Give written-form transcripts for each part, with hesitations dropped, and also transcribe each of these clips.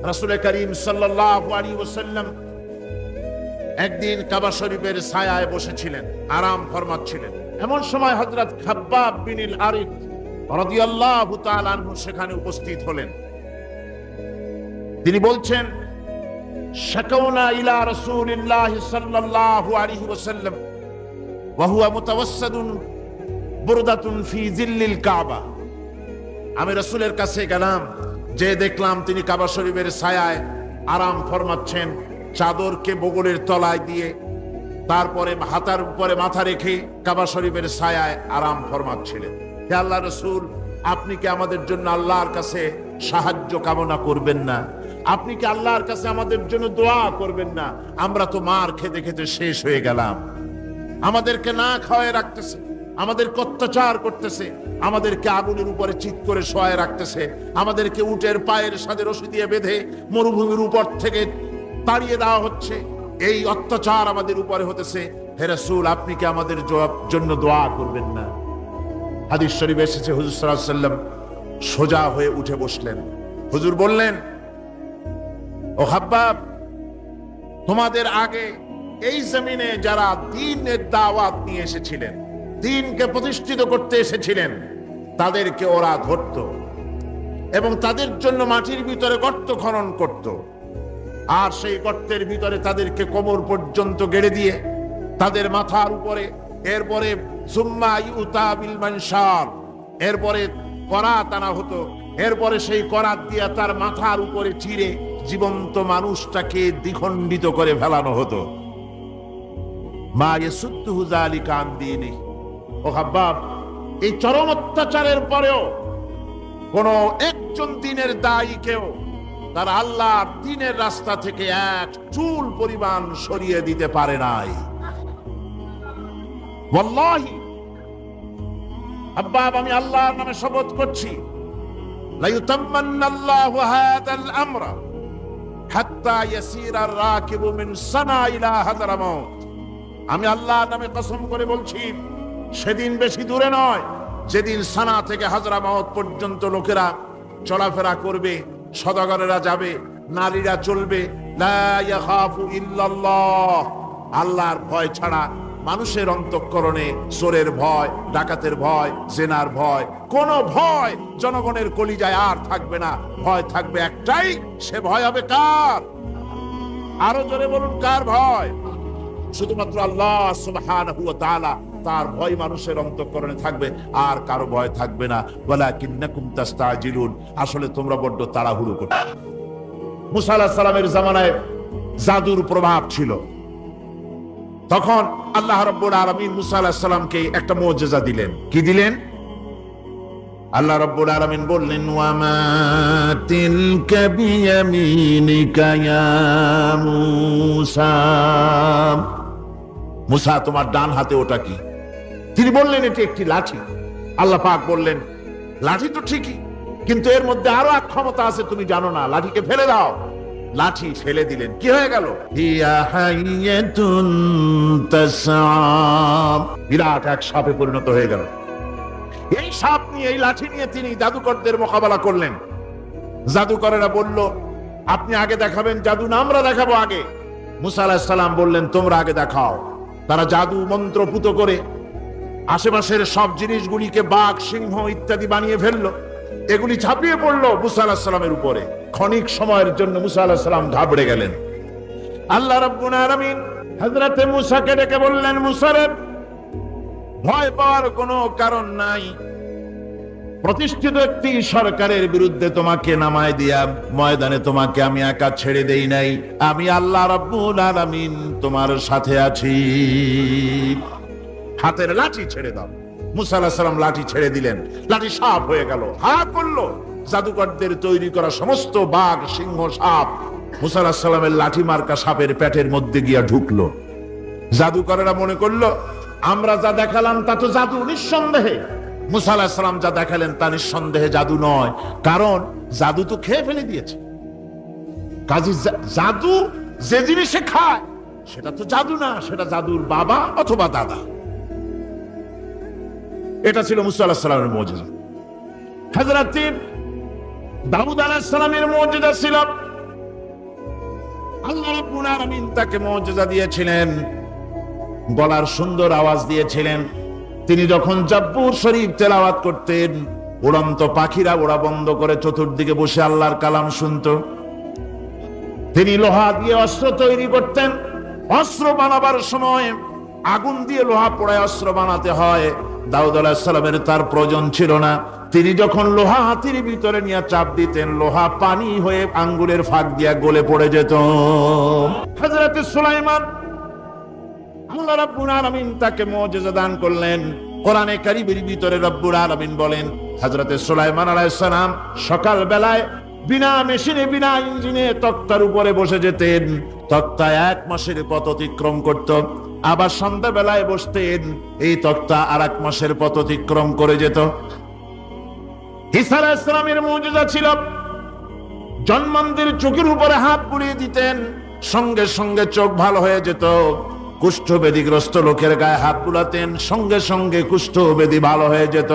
রাসূল করিম সাল্লাল্লাহু আলাইহি ওয়াসাল্লাম একদিন কাবা শরীফের ছায়ায় বসেছিলেন, আরাম ফরমাচ্ছিলেন। এমন সময় হযরত খাব্বাব বিন আল আরিফ রাদিয়াল্লাহু তাআলা আনহু সেখানে উপস্থিত হলেন। তিনি বলছেন, শাকাউনা ইলা রাসূলিল্লাহি সাল্লাল্লাহু আলাইহি ওয়াসাল্লাম ওয়া হুয়া মুতাওয়াসসিদুন বুরদাতুন ফি জিল্লিল কাবা। আমি রাসূলের কাছে গেলাম, যে দেখলাম তিনি কাবা শরীফের ছায়ায় আরাম ফরমাচ্ছেন, চাদরকে বগলের তলায় দিয়ে তারপরে হাতার উপরে মাথা রেখে কাবা শরীফের ছায়ায় আরাম ফরমাচ্ছিলেন। হে আল্লাহর রাসূল, আপনি কি আমাদের জন্য আল্লাহর কাছে সাহায্য কামনা করবেন না? আপনি কি আল্লাহর কাছে আমাদের জন্য দোয়া করবেন না? আমরা তো মার খেতে খেতে শেষ হয়ে গেলাম, আমাদেরকে না খাওয়ায় রাখতেছে, আমাদেরকে অত্যাচার করতেছে, আমাদেরকে আগুনের উপরে চিৎ করে শোয়ায় রাখতেছে, আমাদেরকে উটের পায়ের সাথে রশি দিয়ে বেঁধে মরুভূমির উপর থেকে তাড়িয়ে দেওয়া হচ্ছে। এই অত্যাচার আমাদের উপরে হতেছে। হে রাসূল, আপনি কি আমাদের জন্য দোয়া করবেন না? হাদিস শরীফে এসেছে, হুজুর সাল্লাল্লাহু আলাইহি ওয়াসাল্লাম সোজা হয়ে উঠে বসলেন। হুজুর বললেন, ও খাব্বাব, তোমাদের আগে এই জমিনে যারা দ্বীনের দাওয়াত নিয়ে এসেছিলেন, দ্বীনকে প্রতিষ্ঠিত করতে এসেছিলেন, তাদেরকে ওরা ধরত এবং তাদের জন্য মাটির ভিতরে গর্ত খনন করত, আর সেই গর্তের ভিতরে তাদেরকে কোমর পর্যন্ত গেড়ে দিয়ে তাদের মাথার উপরে এরপরে সুম্মা ইউতা বিল মানশার, এরপরে করাত আনা হতো, এরপরে সেই করাত দিয়ে তার মাথার উপরে চিরে জীবন্ত মানুষটাকে দ্বিখণ্ডিত করে ফেলানো হতো। মা ইয়াসুদ্দুহু যালিকা আন দীনি। ও খাব্বাব, এই চরম অত্যাচারের পরেও কোন একজন দ্বীনের দায়ীকেও তার আল্লাহর দ্বীনের রাস্তা থেকে এক চুল পরিমাণ সরিয়ে দিতে পারে নাই। ওয়াল্লাহি আব্বাব, আমি আল্লাহর নামে শপথ করছি, লা ইউতাম্মান্নাল্লাহু হাযাল আমরা হাত্তা ইয়াসিরা আর-রাকিবু মিন সানা ইলা হাযরামাউত। আমি আল্লাহর নামে কসম করে বলছি, সেদিন বেশি দূরে নয় যেদিন সানা থেকে হাযরামাউত পর্যন্ত লোকেরা চলাফেরা করবে, সওদাগরেরা যাবে, নারীরা চলবে, লা ইয়াখাফু ইল্লাল্লাহ, আল্লাহর ভয় ছাড়া মানুষের অন্তঃকরণে চোরের ভয়, ডাকাতের ভয়, জেনার ভয়, কোন ভয় জনগণের কলিজায় আর থাকবে না। ভয় থাকবে একটাই, সে ভয় হবে কার? আরো জোরে বলুন, কার ভয়? শুধুমাত্র আল্লাহ সুবহানাহু ওয়া তাআলা, তার ভয় মানুষের অন্তঃকরণে থাকবে, আর কারো ভয় থাকবে না। ওয়ালাকিন্নাকুম তাস্তাজিলুন, আসলে তোমরা বড্ড তাড়াহুড়ো করো। মুসা আলাইহিস সালামের জামানায় জাদুর প্রভাব ছিল। তখন আল্লাহ রাব্বুল আলামিন মুসা আলাইহিস সালামকে একটা মুজিজা দিলেন। কি দিলেন? আল্লাহ রাব্বুল আলামিন বললেন, ওয়া মা তিলকা বিয়ামিনিকা ইয়া মুসা। মুসা, তোমার ডান হাতে ওটা কি? তিনি বললেন, এটি একটি লাঠি। আল্লাহ পাক বললেন, লাঠি তো ঠিকই, কিন্তু এর মধ্যে আরো এক ক্ষমতা আছে, তুমি জানো না, লাঠিকে ফেলে দাও। লাঠি ফেলে দিলেন, কি হয়ে গেল? হিয়া হাইয়াতুন তাসআ, বিরাট এক সাপে পরিণত হয়ে গেল। এই সাপ নিয়ে, এই লাঠি নিয়ে তিনি জাদুকরদের মোকাবেলা করলেন। জাদুকরেরা বলল, আপনি আগে দেখাবেন জাদু না আমরা দেখাবো আগে? মুসা আলাইহিস সালাম বললেন, তোমরা আগে দেখাও। তারা জাদু মন্ত্র পুত করে আশেপাশের সব জিনিসগুলিকে বাঘ, সিংহ ইত্যাদি বানিয়ে ফেললো। এগুলি ঝাঁপিয়ে পড়লো মুসা আলাইহিস সালামের উপরে। ক্ষণিক সময়ের জন্য মুসা আলাইহিস সালাম ঘাবড়ে গেলেন। আল্লাহ রাব্বুল আলামিন হযরতে মুসাকে ডেকে বললেন, মুসা রে, ভয় পাওয়ার কোনো কারণ নাই। প্রতিষ্ঠিত একটি সরকারের বিরুদ্ধে তোমাকে নামায় দিয়া ময়দানে তোমাকে আমি একা ছেড়ে দেই নাই। আমি আল্লাহ রাব্বুল আলামিন তোমার সাথে আছি। হাতের লাঠি ছেড়ে দাও। মুসা আলাইহিস সালাম লাঠি ছেড়ে দিলেন। লাঠি সাপ হয়ে গেল। হা করলো জাদুকরদের তৈরি করা সমস্ত বাঘ, সিংহ, সাপ মুসা আলাইহিস সালামের লাঠি মার্কা সাপের পেটের মধ্যে গিয়া ঢুকলো। জাদুকরেরা মনে করলো, আমরা যা দেখালাম তা তো জাদু। নিঃসন্দেহে মুসা আলাইহিস সালাম যা দেখালেন তা নিঃসন্দেহে জাদু নয়, কারণ জাদু তো খেয়ে ফেলে দিয়েছে। কাজী জাদু যে জিনিসে খায় সেটা তো জাদু না, সেটা জাদুর বাবা অথবা দাদা। এটা ছিল মুসা আলাইহিস সালামের মুজিজা। হযরত দাউদ আলাইহিস সালামের মুজিজা ছিল আল্লাহ রাব্বুল আলামিন তাকে মুজিজা দিয়েছিলেন, গলার সুন্দর আওয়াজ দিয়েছিলেন। তিনি যখন জাব্বুর শরীফ তেলাওয়াত করতেন, উড়ন্ত পাখিরা ওড়া বন্ধ করে চতুর্দিকে বসে আল্লাহর কালাম শুনতো। তিনি লোহা দিয়ে অস্ত্র তৈরি করতেন। অস্ত্র বানাবার সময় আগুন দিয়ে লোহা পোড়ায় অস্ত্র বানাতে হয়। দাউদ আলাইহিস সালামের তার প্রয়োজন ছিল না। তিনি যখন লোহা হাতির ভিতরে নিয়ে চাপ দিতেন, লোহা পানি হয়ে আঙ্গুলের ফাঁক দিয়া গলে পড়ে যেত। হযরত সুলাইমান, আল্লাহ রাব্বুল আলামিন তাকে মুজিজা দান করলেন। কোরআনে কারীমের ভিতরে রব্বুল আলামিন বলেন, হযরত সুলাইমান আলাইহিস সালাম সকাল বেলায় বিনা মেশিনে বিনা ইঞ্জিনে তক্তার উপরে বসে যেতেন। তক্তা 1 মাসের পথ অতিক্রম করত। আবার সন্ধ্যা বেলায় বসতেন, এই তক্তা আর 1 মাসের পথ অতিক্রম করে যেত। ঈসা আলাইহিস সালামের মুজিজা ছিল, জন্মান্ধের চোখের উপরে হাত বুলিয়ে দিতেন, সঙ্গে সঙ্গে চোখ ভালো হয়ে যেত। কুষ্ঠব্যাধিগ্রস্ত লোকের গায়ে হাত বুলাতেন, সঙ্গে সঙ্গে কুষ্ঠব্যাধি ভালো হয়ে যেত।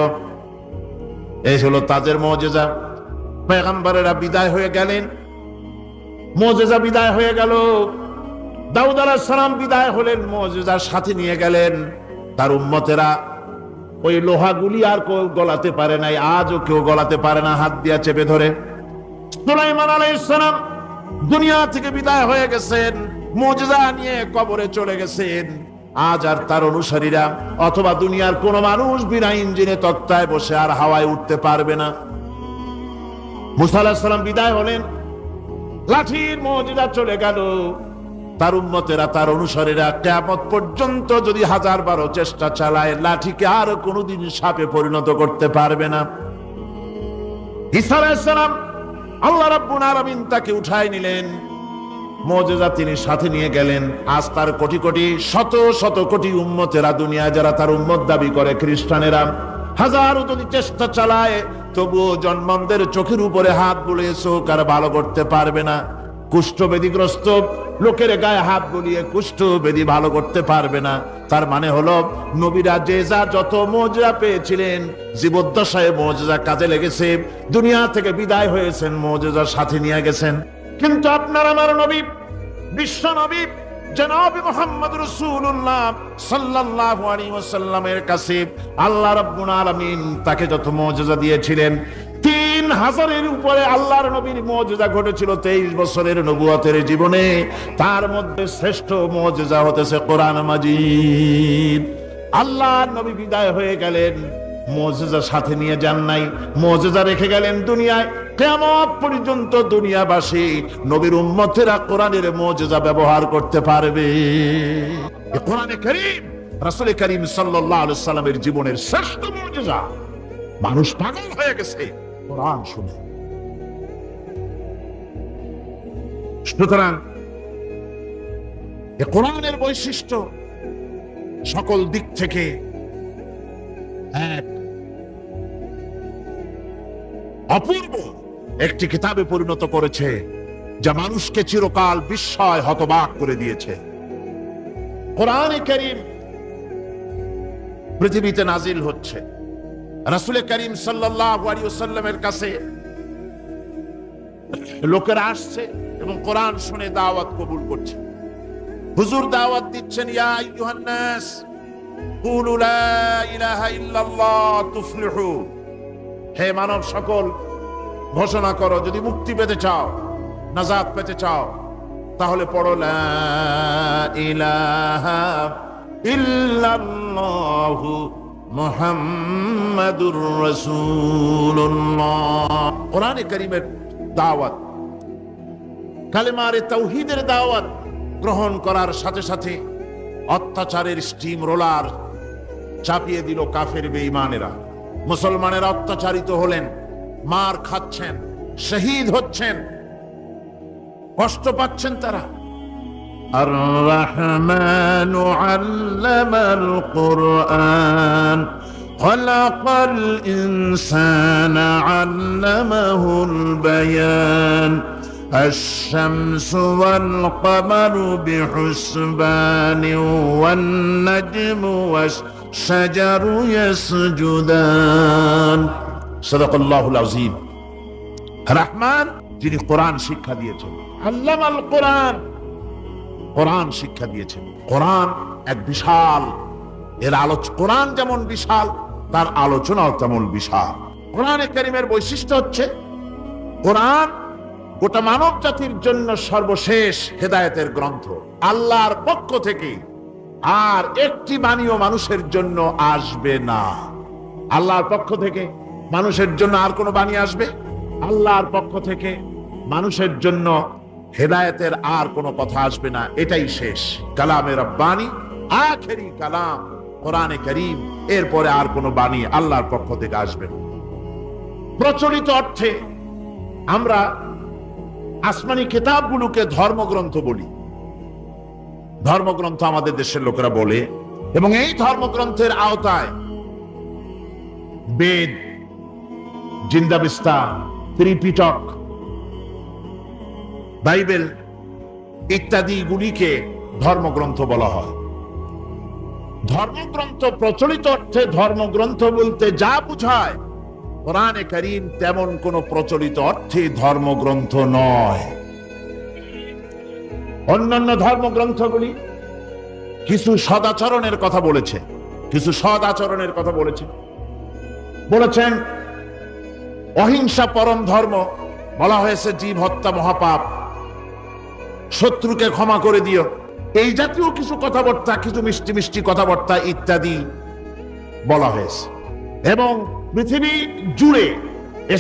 এই হলো তাদের মুজিজা। পয়গম্বরেরা বিদায় হয়ে গেলেন, মুজিজা বিদায় হয়ে গেল। দাউদ আলাইহিস সালাম বিদায় হলেন, মুজিজার সাথে নিয়ে গেলেন। তার উম্মতেরা ওই লোহাগুলি আর কেউ গলাতে পারে নাই, আজও কেউ গলাতে পারে না হাত দিয়া চেপে ধরে। সুলাইমান আলাইহিস সালাম দুনিয়া থেকে বিদায় হয়ে গেছেন, মুজিজা নিয়ে কবরে চলে গেছেন। আজ আর তার অনুসারীরা অথবা দুনিয়ার কোন মানুষ বিনা ইঞ্জিনে তক্তায় বসে আর হাওয়ায় উঠতে পারবে না। মুসা আলাইহিস সালাম বিদায় হলেন, লাঠির মুজিজা চলে গেল। তার উম্মতেরা, তার অনুসারীরা কিয়ামত পর্যন্ত যদি 1000 চেষ্টা চালায়, লাঠিকে আর কোনোদিন সাপে পরিণত করতে পারবে না। ঈসা আলাইহিস সালাম, আল্লাহ রাব্বুল আলামিন তাকে উঠায় নিলেন, মুজিজা তিনি সাথে নিয়ে গেলেন। আজ তার কোটি কোটি শত শত কোটি উম্মতেরা, দুনিয়া যারা তার উম্মত দাবি করে, খ্রিস্টানেরা হাজারো যদি চেষ্টা চালায়, তবুও জন্মান্ধের চোখের উপরে হাত বুলিয়ে চোখ আর ভালো করতে পারবে না। কুষ্ঠব্যাধিগ্রস্ত লোকের গায়ে হাত বুলিয়ে কুষ্ঠব্যাধি ভালো করতে পারবে না। তার মানে হলো, নবীরা যে যা যত মুজিজা পেয়েছিলেন, জীবদ্দশায় মুজিজা কাজে লেগেছে। দুনিয়া থেকে বিদায় হয়েছেন, মুজিজার সাথে নিয়ে গেছেন। কিন্তু আপনার আমার নবী, বিশ্ব নবী জনাব মুহাম্মদ রাসূলুল্লাহ সাল্লাল্লাহু আলাইহি ওয়াসাল্লামের কাছে আল্লাহ রাব্বুল আলামিন তাকে যত মুজিজা দিয়েছিলেন, 3000-এর উপরে আল্লাহর নবীর মুজিজা ঘটেছিল 23 বছরের নবুয়তের জীবনে। তার মধ্যে শ্রেষ্ঠ মুজিজা হতেছে কোরআন মাজিদ। আল্লাহর নবী বিদায় হয়ে গেলেন, মুজিজা সাথে নিয়ে যান নাই, মুজিজা রেখে গেলেন দুনিয়ায়। কিয়ামত পর্যন্ত দুনিয়াবাসী, নবীর উম্মতেরা কোরআনের মুজিজা ব্যবহার করতে পারবে। এই কোরআনে কারীম রাসূল কারীম সাল্লাল্লাহু আলাইহি সাল্লামের জীবনের শ্রেষ্ঠ মুজিজা। মানুষ পাগল হয়ে গেছে কোরআন শুনে। সুতরাং এই কোরআনের বৈশিষ্ট্য সকল দিক থেকে এক অপূর্ব একটি কিতাবে পরিণত করেছে, যা মানুষকে চিরকাল বিস্ময় হতবাক করে দিয়েছে। কোরআনে কারীম পৃথিবীতে নাজিল হচ্ছে। রাসূল কারীম সাল্লাল্লাহু আলাইহি ওয়াসাল্লামের কাছে লোকেরা আসছে এবং কোরআন শুনে দাওয়াত কবুল করছে। হুজুর দাওয়াত দিচ্ছেন, ইয়া আইয়ুহান নাস কুলু লা ইলাহা ইল্লাল্লাহ তুফলিহু। হে মানব সকল, ঘোষণা করো, যদি মুক্তি পেতে চাও, নাজাত পেতে চাও, তাহলে পড়ো লা ইলাহা ইল্লাল্লাহু মুহাম্মাদুর রাসূলুল্লাহ। কোরআনে কারীমের দাওয়াত, কালেমায়ে তাওহীদের দাওয়াত গ্রহণ করার সাথে সাথে অত্যাচারের স্টিম রোলার চাপিয়ে দিল কাফের বেঈমানেরা। মুসলমানেরা অত্যাচারিত হলেন, মার খাচ্ছেন, শহীদ হচ্ছেন, কষ্ট পাচ্ছেন তারা। আর রহমানু আল্লামাল কুরআন খালাকাল ইনসানা আল্লামাহুল বায়ান الشمس والقمر بحسبان والنجم والشجر يسجدان صدق الله العظيم। রহমান যিনি কোরআন শিক্ষা দিয়েছেন, আল্লামাল কোরআন, কোরআন শিক্ষা দিয়েছেন। কোরআন এক বিশাল, কোরআন যেমন বিশাল, তার আলোচনাও তেমন বিশাল। কোরআনে কারীমের বৈশিষ্ট্য হচ্ছে কোরআন গোটা মানব জাতির জন্য সর্বশেষ হেদায়েতের গ্রন্থ আল্লাহর পক্ষ থেকে। আর একটি বাণীও মানুষের জন্য আসবে না। আল্লাহর পক্ষ থেকে মানুষের জন্য আর কোন বাণী আসবে? আল্লাহর পক্ষ থেকে মানুষের জন্য হেদায়েতের আর কোন কথা আসবে না। এটাই শেষ কালামে রব্বানি, আখেরি কালাম কোরআনে কারীম। এরপরে আর কোন বাণী আল্লাহর পক্ষ থেকে আসবে না। প্রচলিত অর্থে আমরা আসমানি কিতাবগুলোকে ধর্মগ্রন্থ বলি। ধর্মগ্রন্থ আমাদের দেশের লোকেরা বলে, এবং এই ধর্মগ্রন্থের আওতায় বেদ, জিন্দাবিস্তা, ত্রিপিটক, বাইবেল ইত্যাদি গুলিকে ধর্মগ্রন্থ বলা হয়। ধর্মগ্রন্থ প্রচলিত অর্থে ধর্মগ্রন্থ বলতে যা বুঝায়, কোরআনে কারীম তেমন কোন প্রচলিত অর্থে ধর্মগ্রন্থ নয়। অন্যান্য ধর্মগ্রন্থগুলি কিছু সদাচরণের কথা বলেছে, বলেছেন অহিংসা পরম ধর্ম, বলা হয়েছে জীব হত্যা মহাপাপ, শত্রুকে ক্ষমা করে দিও, এই জাতীয় কিছু কথাবার্তা, কিছু মিষ্টি মিষ্টি কথাবার্তা ইত্যাদি বলা হয়েছে। এবং পৃথিবী জুড়ে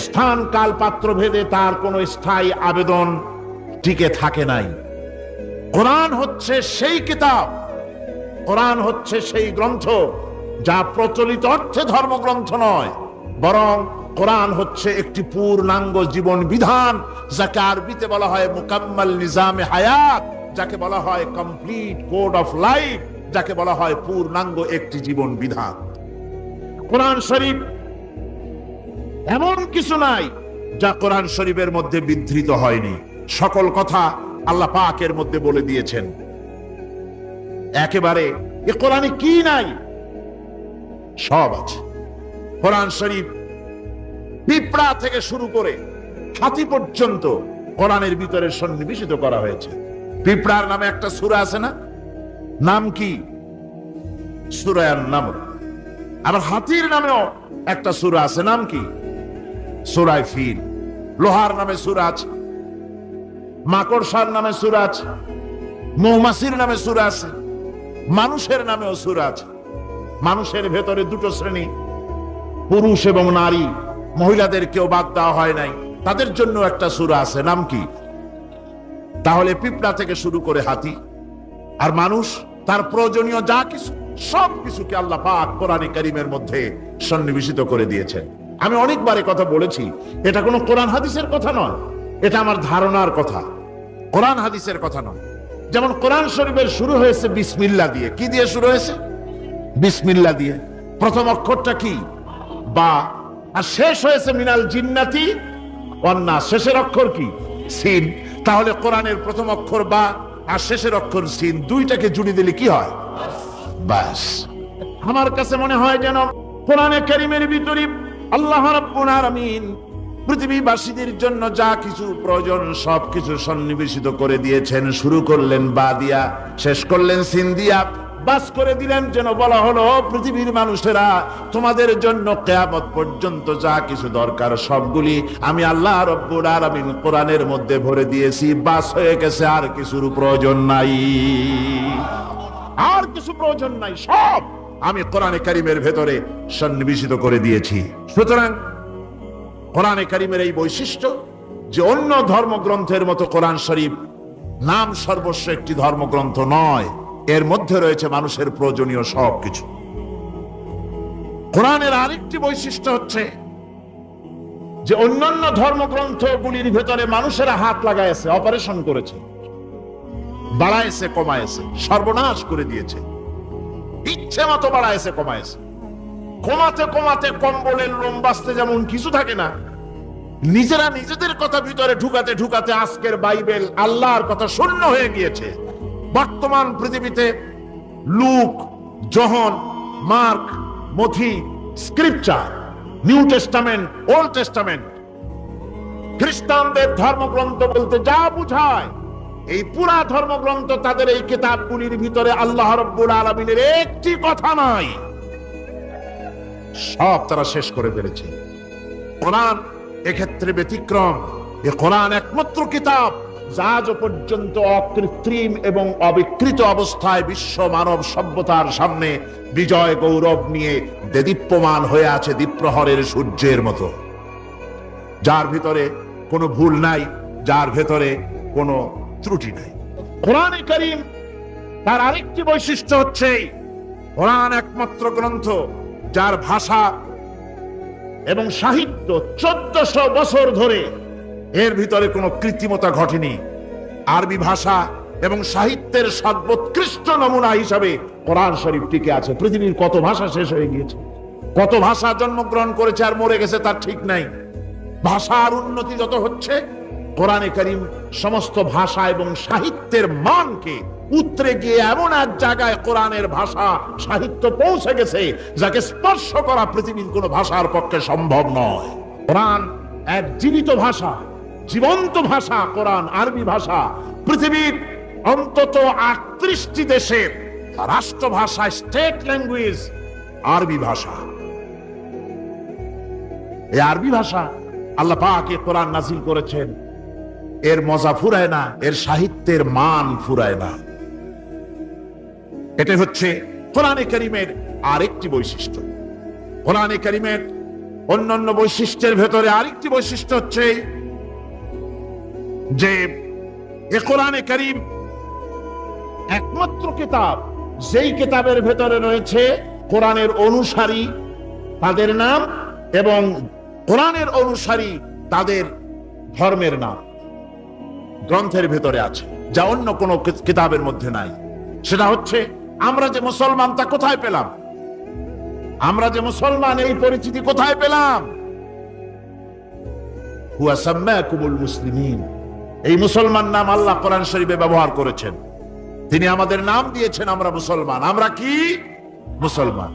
স্থান কাল পাত্র ভেদে তার কোনো স্থায়ী আবেদন টিকে থাকে নাই। কোরআন হচ্ছে সেই কিতাব, কোরআন হচ্ছে সেই গ্রন্থ যা প্রচলিত অর্থে ধর্মগ্রন্থ নয়, বরং কোরআন হচ্ছে একটি পূর্ণাঙ্গ জীবন বিধান, যাকে আরবিতে বলা হয় মুকাম্মাল নিজামে হায়াত, যাকে বলা হয় কমপ্লিট কোড অফ লাইফ, যাকে বলা হয় পূর্ণাঙ্গ একটি জীবন বিধান। কোরআন শরীফ এমন কিছু নাই যা কোরআন শরীফের মধ্যে বিধৃত হয়নি। সকল কথা আল্লাহ পাকের মধ্যে বলে দিয়েছেন। একেবারে এ কোরআনে কি নাই? সব আছে। কোরআন শরীফ পিঁপড়া থেকে শুরু করে হাতি পর্যন্ত কোরআনের ভিতরে সন্নিবেশিত করা হয়েছে। পিঁপড়ার নামে একটা সূরা আছে না? নাম কি? সূরা আন-নামল। আবার হাতির নামেও একটা সূরা আছে, নাম কি? সূরা ফিল। লোহার নামে সূরা আছে, মাকড়সার নামে সূরা আছে, মৌমাছির নামে সূরা আছে, মানুষের নামেও সূরা আছে। মানুষের ভেতরে দুটো শ্রেণী, পুরুষ এবং নারী, মহিলাদের কেউ বাদ দেওয়া হয় নাই, তাদের জন্য একটা সূরা আছে, নাম কি? তাহলে পিঁপড়া থেকে শুরু করে হাতি আর মানুষ, তার প্রয়োজনীয় যা কিছু সব কিছুকে আল্লাহ পাক কোরআনে কারীমের মধ্যে সন্নিবেশিত করে দিয়েছেন। আমি অনেকবার এই কথা বলেছি, এটা কোনো কোরআন হাদিসের কথা নয়, এটা আমার ধারণার কথা, কোরআন হাদিসের কথা নয়। যেমন কোরআন শরীফের শুরু হয়েছে বিসমিল্লাহ দিয়ে। কি দিয়ে শুরু হয়েছে? বিসমিল্লাহ দিয়ে। প্রথম অক্ষরটা কি? বা। আর শেষ হয়েছে মিনাল জিন্নাতি ওয়ান নাস, শেষের অক্ষর কি? সিন। তাহলে কোরআনের প্রথম অক্ষর বা আর শেষের অক্ষর সিন, দুইটাকে জুড়ে দিলে কি হয়? বাস। আমার কাছে মনে হয় যেন কোরআনে কারীমের ভিতরে আল্লাহ রাব্বুল আলামিন পৃথিবীবাসীদের জন্য যা কিছু প্রয়োজন সবকিছু সন্নিবেশিত করে দিয়েছেন। শুরু করলেন বা দিয়া, শেষ করলেন সিন দিয়া, বাস করে দিলেন যেন বলা হলো পৃথিবীর মানুষেরা, তোমাদের জন্য কিয়ামত পর্যন্ত যা কিছু দরকার সবগুলি আমি আল্লাহ রাব্বুল আলামিন কোরআনের মধ্যে ভরে দিয়েছি। বাস হয়ে গেছে, আর কিছুর প্রয়োজন নাই, আর কিছু প্রয়োজন নাই, সব আমি কোরআনে কারীমের ভেতরে সন্নিবেশিত করে দিয়েছি। সুতরাং কোরআনে কারীমের এই বৈশিষ্ট্য যে অন্য ধর্মগ্রন্থের মতো কোরআন শরীফ নাম সর্বস্ব একটি ধর্মগ্রন্থ নয়, এর মধ্যে রয়েছে মানুষের প্রয়োজনীয় সবকিছু। কোরআনের আরেকটি বৈশিষ্ট্য হচ্ছে যে অন্যান্য ধর্মগ্রন্থগুলির ভেতরে মানুষেরা হাত লাগাইছে, অপারেশন করেছে, বাড়াইছে কমাইছে, সর্বনাশ করে দিয়েছে, ইচ্ছে মতো বাড়াইছে কমাইছে। কমাতে কমাতে কম্বলের লোম বাঁচতে যেমন কিছু থাকে না, নিজেরা নিজেদের কথা ভিতরে ঢুকাতে ঢুকাতে আজকের বাইবেল আল্লাহর কথা শূন্য হয়ে গিয়েছে। বর্তমান পৃথিবীতে লুক, জন, মার্ক, মথি, scripture, new testament, old testament, খ্রিস্টানদের ধর্মগ্রন্থ বলতে যা বুঝায় এই পুরা ধর্মগ্রন্থ, তাদের এই কিতাবগুলির ভিতরে আল্লাহ রাব্বুল আলামিনের একটি কথা নাই, সব তারা শেষ করে ফেলেছে। কোরআন এক্ষেত্রে ব্যতিক্রম। এই কোরআন একমাত্র কিতাব যা আজ পর্যন্ত অকৃত্রিম এবং অবিকৃত অবস্থায় বিশ্ব মানব সভ্যতার সামনে বিজয় গৌরব নিয়ে দেদীপ্যমান হয়ে আছে দ্বীপ্রহরের সূর্যের মতো, যার ভিতরে কোনো ভুল নাই, যার ভেতরে কোনো ত্রুটি নাই। কোরআনে কারীম তার আরেকটি বৈশিষ্ট্য হচ্ছে কোরআন একমাত্র গ্রন্থ যার ভাষা এবং সাহিত্য 1400 বছর ধরে এর ভিতরে কোনো কৃত্রিমতা ঘটেনি। আরবি ভাষা এবং সাহিত্যের সর্বোৎকৃষ্ট নমুনা হিসাবে কোরআন শরীফ টিকে আছে। পৃথিবীর কত ভাষা শেষ হয়ে গিয়েছে, কত ভাষা জন্মগ্রহণ করেছে আর মরে গেছে তার ঠিক নাই। ভাষার উন্নতি যত হচ্ছে, কোরআনে কারীম সমস্ত ভাষা এবং সাহিত্যের মানকে উতরে গিয়ে এমন এক জায়গায় কোরআনের ভাষা সাহিত্য পৌঁছে গেছে যাকে স্পর্শ করা পৃথিবীর কোনো ভাষার পক্ষে সম্ভব নয়। কোরআন এক জীবিত ভাষা, জীবন্ত ভাষা। কোরআন আরবি ভাষা। পৃথিবীর অন্তত 38টি দেশের রাষ্ট্রভাষা, স্টেট ল্যাঙ্গুয়েজ আরবি ভাষা। এই আরবি ভাষা আল্লাহ পাক এই কোরআন নাজিল করেছেন। এর মজা ফুরায় না, এর সাহিত্যের মান ফুরায় না। এটা হচ্ছে কোরআনে কারীমের আরেকটি বৈশিষ্ট্য। কোরআনে কারীমের অন্যান্য বৈশিষ্ট্যের ভেতরে আরেকটি বৈশিষ্ট্য হচ্ছে যে এ কোরআনে কারীম একমাত্র কিতাব যেই কিতাবের ভেতরে রয়েছে কোরআনের অনুসারী তাদের নাম এবং কোরআনের অনুসারী তাদের ধর্মের নাম গ্রন্থের ভেতরে আছে, যা অন্য কোন কিতাবের মধ্যে নাই। সেটা হচ্ছে আমরা যে মুসলমান তা কোথায় পেলাম? আমরা যে মুসলমান এই পরিচিতি কোথায় পেলাম? হুয়া সাম্মাকুমুল মুসলিমিন। এই মুসলমান নাম আল্লাহ কোরআন শরীফে ব্যবহার করেছেন। তিনি আমাদের নাম দিয়েছেন আমরা মুসলমান। আমরা কি মুসলমান?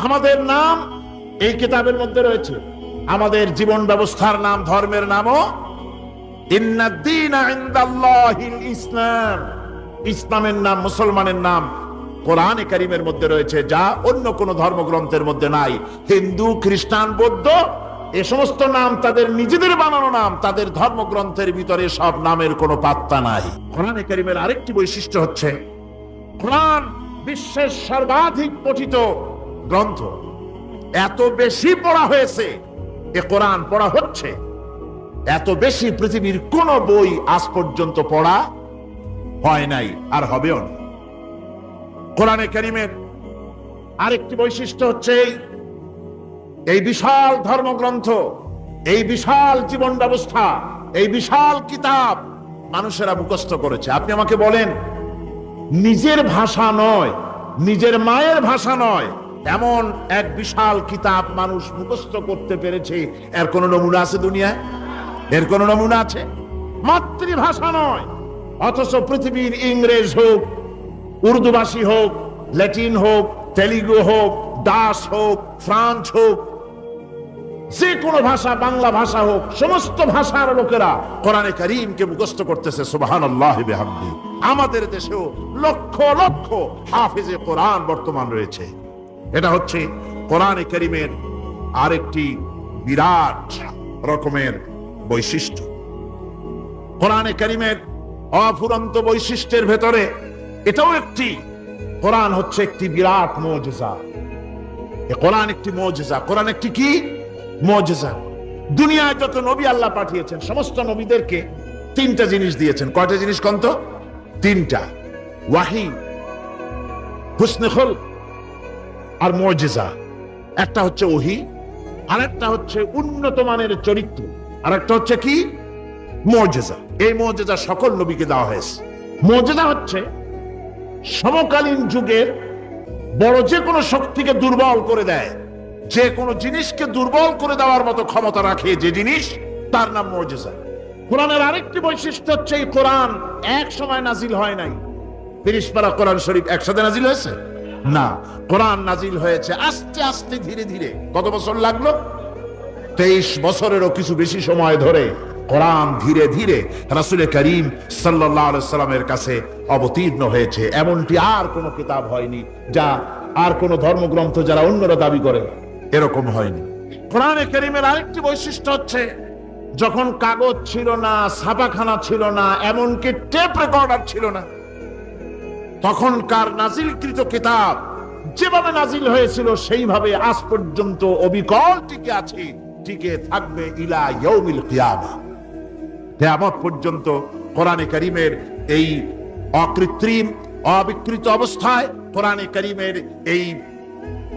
আমাদের নাম এই কিতাবের মধ্যে রয়েছে। আমাদের জীবন ব্যবস্থার নাম, ধর্মের নামও ইন্নাদ-দীনা ইনদাল্লাহিল ইসলাম। ইসলামের নাম, মুসলমানের নাম কোরআনে কারীমের মধ্যে রয়েছে, যা অন্য কোন ধর্মগ্রন্থের মধ্যে নাই। হিন্দু, খ্রিস্টান, বৌদ্ধ এ সমস্ত নাম তাদের নিজেদের বানানো নাম, তাদের ধর্মগ্রন্থের ভিতরে সব নামের কোনো পাত্তা নাই। কোরআনে কারীমের আরেকটি বৈশিষ্ট্য হচ্ছে কোরআন বিশ্বের সর্বাধিক পঠিত গ্রন্থ। এত বেশি পড়া হয়েছে, এ কোরআন পড়া হচ্ছে এত বেশি পৃথিবীর কোন বই আজ পর্যন্ত পড়া হয় নাই, আর হবেও না। কোরআনে কারীমের আরেকটি বৈশিষ্ট্য হচ্ছে এই বিশাল ধর্মগ্রন্থ, এই বিশাল জীবন ব্যবস্থা, এই বিশাল কিতাব মানুষেরা মুখস্থ করেছে। আপনি আমাকে বলেন, নিজের ভাষা নয়, নিজের মায়ের ভাষা নয়, এমন এক বিশাল কিতাব মানুষ মুখস্থ করতে পেরেছে, এর কোন নমুনা আছে দুনিয়ায়? এর কোন নমুনা আছে? মাতৃভাষা নয়, অথচ পৃথিবীর ইংরেজ হোক, উর্দুভাষী হোক, ল্যাটিন হোক, তেলুগু হোক, ডাচ হোক, ফ্রান্স হোক, যে কোনো ভাষা, বাংলা ভাষা হোক, সমস্ত ভাষার লোকেরা কোরআনে কারীমকে মুখস্থ করতেছে। সুবহানাল্লাহি বিহামদি। আমাদের দেশেও লক্ষ লক্ষ হাফেজে কোরআন বর্তমান রয়েছে। এটা হচ্ছে কোরআনে কারীমের আরেকটি বিরাট রকমের বৈশিষ্ট্য। কোরআনে কারীমের অফুরন্ত বৈশিষ্ট্যের ভেতরে এটাও একটি, কোরআন হচ্ছে একটি বিরাট মুজিজা। কোরআন একটি মুজিজা। কোরআন একটি কি? মুজিজা। দুনিয়ায় যত নবী আল্লাহ পাঠিয়েছেন, সমস্ত নবীদেরকে তিনটা জিনিস দিয়েছেন। কয়টা জিনিস কন্ত? তিনটা। ওয়াহি, হুসনে খুলক আর মুজিজা। একটা হচ্ছে ওহী, আরেকটা হচ্ছে উন্নত মানের চরিত্র, আরেকটা হচ্ছে কি? মুজিজা। এই মুজিজা সকল নবীকে দেওয়া হয়েছে। মুজিজা হচ্ছে সমকালীন যুগের বড় যে কোনো শক্তিকে দুর্বল করে দেয়, যে কোনো জিনিসকে দুর্বল করে দেওয়ার মতো ক্ষমতা রাখে যে জিনিস, তার নাম মুজিজা। কোরআনের আরেকটি বৈশিষ্ট্য হচ্ছে এই কোরআন এক সময় নাজিল হয় নাই। 30 পারা কোরআন শরীফ একসাথে নাজিল হয়েছে না। কোরআন নাজিল হয়েছে আস্তে আস্তে, ধীরে ধীরে। কত বছর লাগলো? 23 বছরেরও কিছু বেশি সময় ধরে কোরআন ধীরে ধীরে রাসূল করিম সাল্লাল্লাহু আলাইহি সাল্লামের কাছে অবতীর্ণ হয়েছে। এমনটি আর কোনো কিতাব হয়নি, যা আর কোনো ধর্মগ্রন্থ যারা অন্যরা দাবি করে এরকম হয়নি। কোরআনে কারীমের আরেকটি বৈশিষ্ট্য হচ্ছে, যখন কাগজ ছিল না, ছাপাখানা ছিল না, এমনকি টেপ রেকর্ডার ছিল না, তখনকার নাজিলকৃত কিতাব যেভাবে নাজিল হয়েছিল সেইভাবে আজ পর্যন্ত অবিকল টিকে আছে, টিকে থাকবে ইলা ইয়াউমিল কিয়ামা। কিয়ামত পর্যন্ত কোরআনে কারীমের এই অকৃত্রিম অবিকৃত অবস্থায় কোরআনে কারীমের এই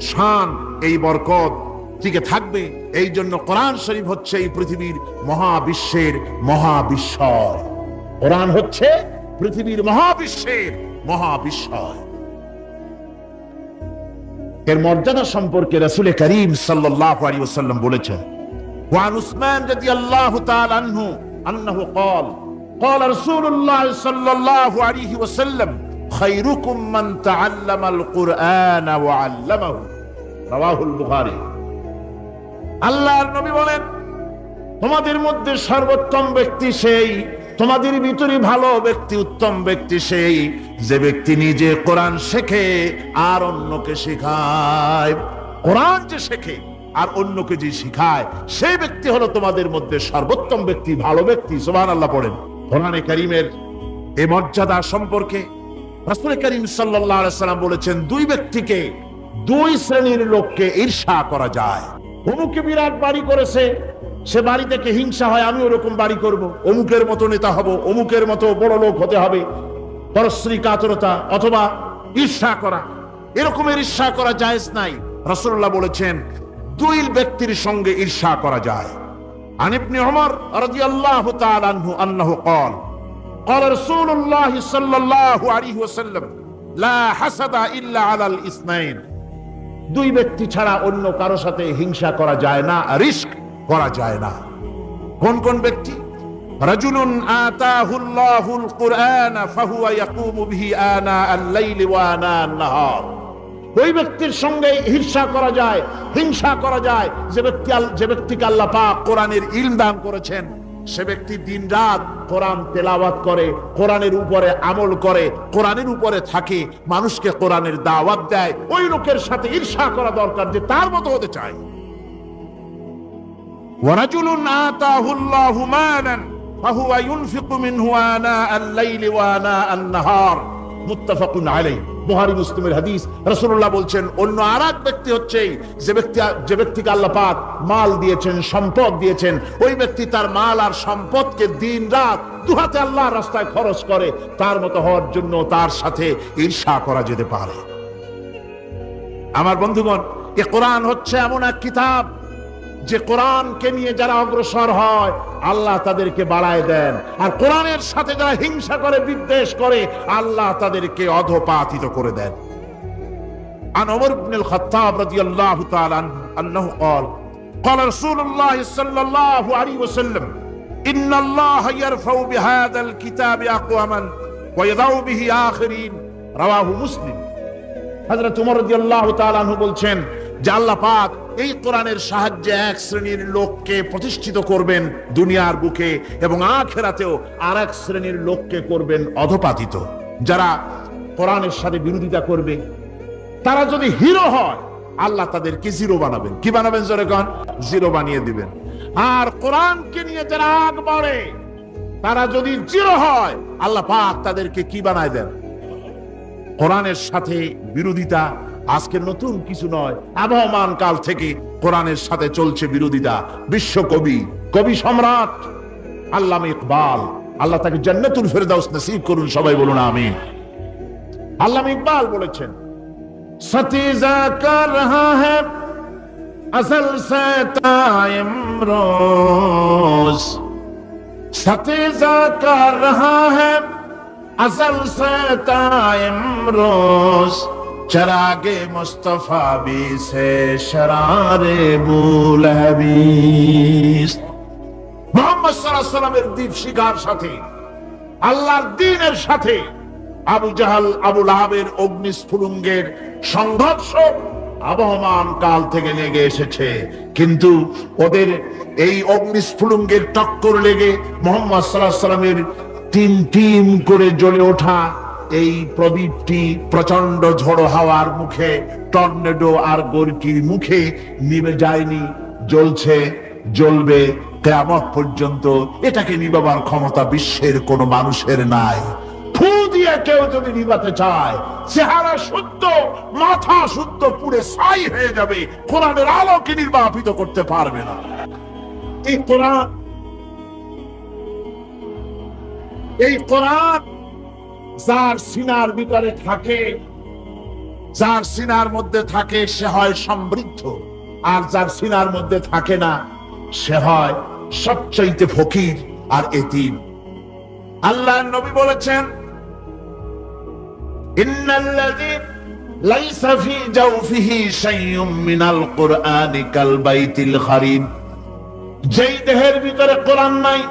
শান, এই বরকত টিকে থাকবে। এই জন্য কোরআন শরীফ হচ্ছে এই পৃথিবীর মহাবিশ্বের মহাবিস্ময়। কোরআন হচ্ছে পৃথিবীর মহাবিশ্বের মহাবিস্ময়। এর মর্যাদা সম্পর্কে রাসূল করিম সাল্লাল্লাহু আলাইহি ওয়াসাল্লাম বলেছেন, ওয়ান উসমান রাদিয়াল্লাহু তাআলা আনহু আন্নাহু قال قال رسول الله صلى الله عليه وسلم خيركم من تعلم القرآن وعلمه رواه البخاري। আল্লাহর নবী বলেন, তোমাদের মধ্যে সর্বোত্তম ব্যক্তি সেই, তোমাদের ভিতরে ভালো ব্যক্তি, উত্তম ব্যক্তি সেই যে ব্যক্তি নিজে কোরআন শেখে আর অন্যকে শেখায়। কোরআন যে শেখে আর অন্যকে যে শিখায়, সেই ব্যক্তি হলো তোমাদের মধ্যে সর্বোত্তম ব্যক্তি, ভালো ব্যক্তি। সুবহানাল্লাহ পড়েন। কোরআনে কারীমের এই মর্যাদা সম্পর্কে রাসূল করিম সাল্লাল্লাহু আলাইহি সাল্লাম বলেছেন, দুই ব্যক্তিকে, দুই শ্রেণীর লোককে ঈর্ষা করা যায়। অমুকে বিরাট বাড়ি করেছে, সে বাড়ি থেকে হিংসা হয়, আমি ওরকম বাড়ি করব, অমুকের মতো নেতা হব, অমুকের মতো বড় লোক হতে হবে। পরশ্রী কাতরতা অথবা ঈর্ষা করা, এরকমের ঈর্ষা করা জায়েজ নাই। রাসূলুল্লাহ বলেছেন, দুই ব্যক্তির সঙ্গে ঈর্ষা করা যায়। আন ইবনে উমর রাদিয়াল্লাহু তাআলা আনহু আন্নাহু قال قال رسول الله صلى الله عليه وسلم لا حسد الا على الاثنين। দুই ব্যক্তি ছাড়া অন্য কারো সাথে হিংসা করা যায় না, রিস্ক করা যায় না। কোন কোন ব্যক্তি? রাজুলুন আতাহুল্লাহুল কুরআন ফাহুয়া ইয়াকুমু বিহি আনা আল-লাইলি ওয়া আনা আন-নাহার। ওই ব্যক্তির সঙ্গে ঈর্ষা করা যায়, হিংসা করা যায় যে ব্যক্তিকে আল্লাহ পাক কোরআনের ইলম দান করেছেন, সে ব্যক্তি দিন রাত কোরআন তেলাওয়াত করে, কোরআনের উপরে আমল করে, কোরআনের উপরে থাকে, মানুষকে কোরআনের দাওয়াত দেয়। ওই লোকের সাথে ঈর্ষা করা দরকার যে তার মতো হতে চায়। ওয়ারাজুলুন আতাহুল্লাহু মালান ফাহুয়া ইউনফিকু মিনহু আনা আল-লাইলি ওয়া আনা আন-নাহার মুত্তাফাকুন আলাইহি। বুখারী মুসলিমের হাদিস। রাসূলুল্লাহ বলছেন, অন্য আরেক ব্যক্তি হচ্ছে যে ব্যক্তিকে আল্লাহ পাক মাল দিয়েছেন, সম্পদ দিয়েছেন, ওই ব্যক্তি তার মাল আর সম্পদকে দিন রাত দুহাতে আল্লাহর রাস্তায় খরচ করে। তার মতো হওয়ার জন্য তার সাথে ঈর্ষা করা যেতে পারে। আমার বন্ধুগণ, এই কোরআন হচ্ছে এমন এক কিতাব যে কোরআনকে নিয়ে যারা অগ্রসর হয় আল্লাহ তাদেরকে বাড়ায় দেন, আর কোরআনের সাথে যারা হিংসা করে, বিদ্বেষ করে, আল্লাহ তাদেরকে অধঃপাতিত করে দেন। আন ওমর ইবনে আল-খাত্তাব রাদিয়াল্লাহু তাআলা আনহু قال قال رسول الله صلى الله عليه وسلم ان الله يرفع بهذا الكتاب اقواما ويضع به آخرين رواه মুসলিম। হযরত ওমর রাদিয়াল্লাহু তাআলা আনহু বলছেন যে আল্লাহ পাক এই কোরআনের সাহায্যে এক শ্রেণীর লোককে প্রতিষ্ঠিত করবেন দুনিয়ার বুকে, এবং আখিরাতেও আরেক শ্রেণীর লোককে করবেন অধঃপাতিত। যারা কোরআনের সাথে বিরোধিতা করবে, তারা যদি হিরো হয় আল্লাহ তাদেরকে জিরো বানাবেন। কি বানাবেন? জোরে কোন? জিরো বানিয়ে দিবেন। আর কোরআনকে নিয়ে যারা আগ বাড়ে, তারা যদি জিরো হয় আল্লাহ পাক তাদেরকে কি বানায় দেন? কোরআনের সাথে বিরোধিতা আজকে নতুন কিছু নয়, আবহমান কাল থেকে কোরআনের সাথে চলছে বিরোধিতা। বিশ্বকবি, কবি সম্রাট আল্লামা ইকবাল, আল্লাহ তাকে জান্নাতুল ফেরদাউস নসিব করুন, সবাই বলুন আমিন। আল্লামা ইকবাল বলেছেন, সতীজা কর রহা হ্যায় আসল সে ইমরোজ, সতীজা কর রহা হ্যায় আসল সে ইমরোজ, चरागे मुस्तफा भी से शरारे बुलहबीस। মুহাম্মদ সাল্লাল্লাহু আলাইহি ওয়াসাল্লামের দ্বীপ শিখার সাথে, আল্লাহর দ্বীনের সাথে আবু জাহাল, আবু লাহাবের অগ্নিস্ফুলিঙ্গের সংঘর্ষ আবহমান কাল থেকে লেগে এসেছে, কিন্তু ওদের এই অগ্নিস্ফুলিঙ্গের টক্কর লেগে মুহাম্মদ সাল্লাল্লাহু আলাইহি সাল্লামের টিম টিম করে জ্বলে ওঠা এই প্রদীপটি প্রচন্ড ঝড়ো হাওয়ার মুখে, টর্নেডো আর গর্কির মুখে নিভে যায়নি, জ্বলছে, জ্বলবে কিয়ামত পর্যন্ত। এটাকে নিভাবার ক্ষমতা বিশ্বের কোন মানুষের নাই। ফু দিয়ে কেউ যদি নিভাতে চায়, চেহারা শুদ্ধ, মাথা শুদ্ধ, পুরে ছাই হয়ে যাবে, কোরআনের আলোকে নির্বাপিত করতে পারবে না। এই কোরআন যার সিনার ভিতরে থাকে, যার সিনার মধ্যে থাকে, সে হয় সমৃদ্ধ, আর যার সিনার মধ্যে থাকে না, সে হয় সবচাইতে ফকির আর এতিম। আল্লাহর নবী বলেছেন, ইন্নাল্লাযী লাইসা ফী জাওফিহি শাইউম মিনাল কুরআনি কাল বাইতিল খারিব। যেই দেহের ভিতরে কোরআন নাই,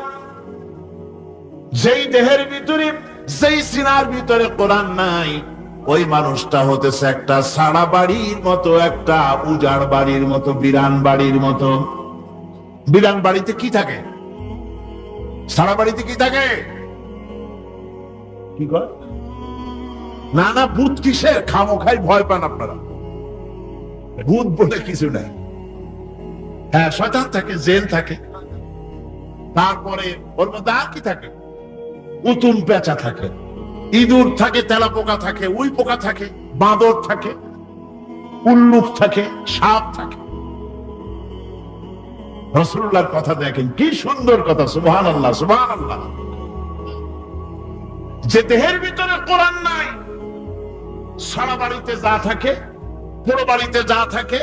যেই দেহের ভিতরে, যেই সিনার ভিতরে কোরআন নাই, ওই মানুষটা হতেছে একটা সাড়া বাড়ির মতো, একটা উজাড় বাড়ির মতো, বিরান বাড়ির মতো। বিরান বাড়িতে কি থাকে? সাড়া বাড়িতে কি থাকে? কি কয়? না না, ভূত কিসের? খামোখাই ভয় পান আপনারা। ভূত বলে কিছু নাই। হ্যাঁ, শয়তান থাকে, জিন থাকে, তারপরে ওর মধ্যে আর কি থাকে? উতুম পেঁচা থাকে, ইঁদুর থাকে, তেলাপোকা থাকে, উই পোকা থাকে, বাঁদর থাকে, উল্লুক থাকে, সাপ থাকে। রাসূলুল্লাহর কথা দেখেন, কি সুন্দর কথা, সুবহানাল্লাহ, সুবহানাল্লাহ। যে দেহের ভিতরে কোরআন নাই, সারা বাড়িতে যা থাকে, পুরো বাড়িতে যা থাকে,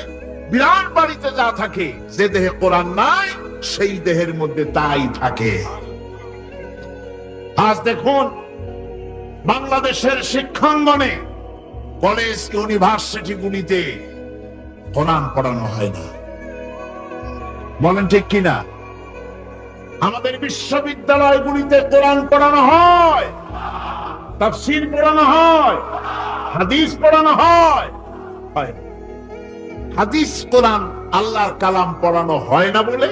বিরাট বাড়িতে যা থাকে, যে দেহে কোরআন নাই, সেই দেহের মধ্যে তাই থাকে। আজ দেখুন, বাংলাদেশের শিক্ষাঙ্গনে, কলেজ, ইউনিভার্সিটি গুলিতে কোরআন পড়ানো হয় না। বলেন ঠিক কিনা? আমাদের বিশ্ববিদ্যালয়গুলিতে কোরআন পড়ানো হয়, তাফসীর পড়ানো হয়, হাদিস পড়ানো হয়। হাদিস, কোরআন, আল্লাহর কালাম পড়ানো হয় না বলে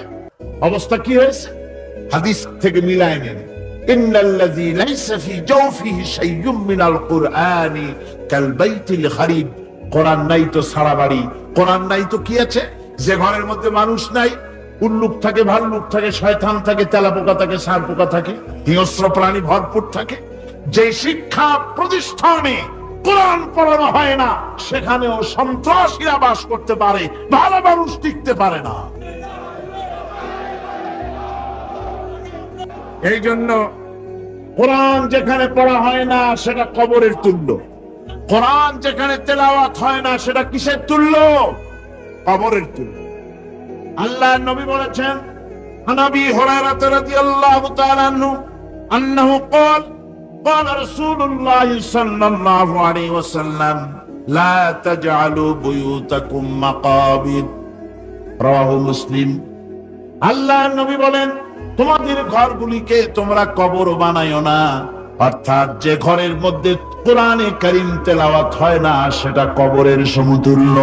অবস্থা কি হয়েছে? হাদিস থেকে মিলায় নেন, ইন্নাল্লাযী লাইসা ফী জাওফিহি শাইউম মিনাল কুরআনি কাল বাইতিল খারিব। কোরআন নাই তো সারা বাড়ি। কোরআন নাই তো কি আছে? যে ঘরের মধ্যে মানুষ নাই, উল্লুক থাকে, ভাল্লুক থাকে, শয়তান থাকে, তেলাপোকা থাকে, সার পোকা থাকে, হিংস্র প্রাণী ভরপুর থাকে। যে শিক্ষা প্রতিষ্ঠানে কোরআন পড়ানো হয় না, সেখানেও সন্ত্রাসীরা বাস করতে পারে, ভালো মানুষ টিকতে পারে না। এই জন্য কোরআন যেখানে পড়া হয় না, সেটা কবরের তুল্য। কোরআন যেখানে তেলাওয়াত হয় না, সেটা কিসের তুল্য? কবরের তুল্য। আল্লাহর নবী বলেছেন, আনাবি হুরায়রা রাদিয়াল্লাহু তাআলা আনহু আন্নাহু ক্বাল قال رسول الله صلى الله عليه وسلم لا تجعلوا بيوتكم مقابر رواه মুসলিম। আল্লাহর নবী বলেন, তোমাদের ঘরগুলিকে তোমরা কবর বানাইও না। অর্থাৎ যে ঘরের মধ্যে কোরআনে কারীম তেলাওয়াত হয় না, সেটা কবরের সমতুল্য।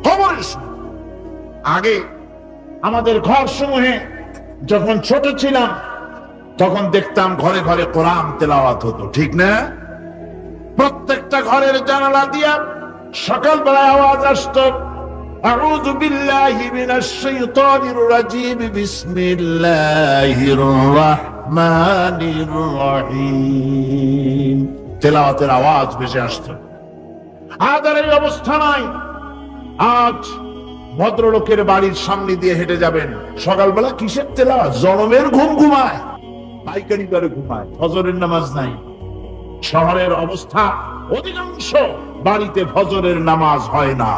কবরের সমতুল্য। আগে আমাদের ঘর সমূহে যখন ছোট ছিলাম, তখন দেখতাম ঘরে ঘরে কোরআন তেলাওয়াত হতো, ঠিক না? প্রত্যেকটা ঘরের জানালা দিয়া সকালবেলায় আওয়াজ আসতো, আউযু বিল্লাহি মিনাশ শাইতানির রাজীম, বিসমিল্লাহির রাহমানির রহিম। তেলাওয়াতের আওয়াজ ভেসে আসতো। আজ আর এই অবস্থা নাই। আজ ভদ্রলোকের বাড়ির সামনে দিয়ে হেঁটে যাবেন, সকালবেলা কিসের তেলাওয়াত? জনমের ঘুম ঘুমায়, পাইকারি দরে ঘুমায়, ফজরের নামাজ নাই। শহরের অবস্থা, অধিকাংশ বাড়িতে ফজরের নামাজ হয় না।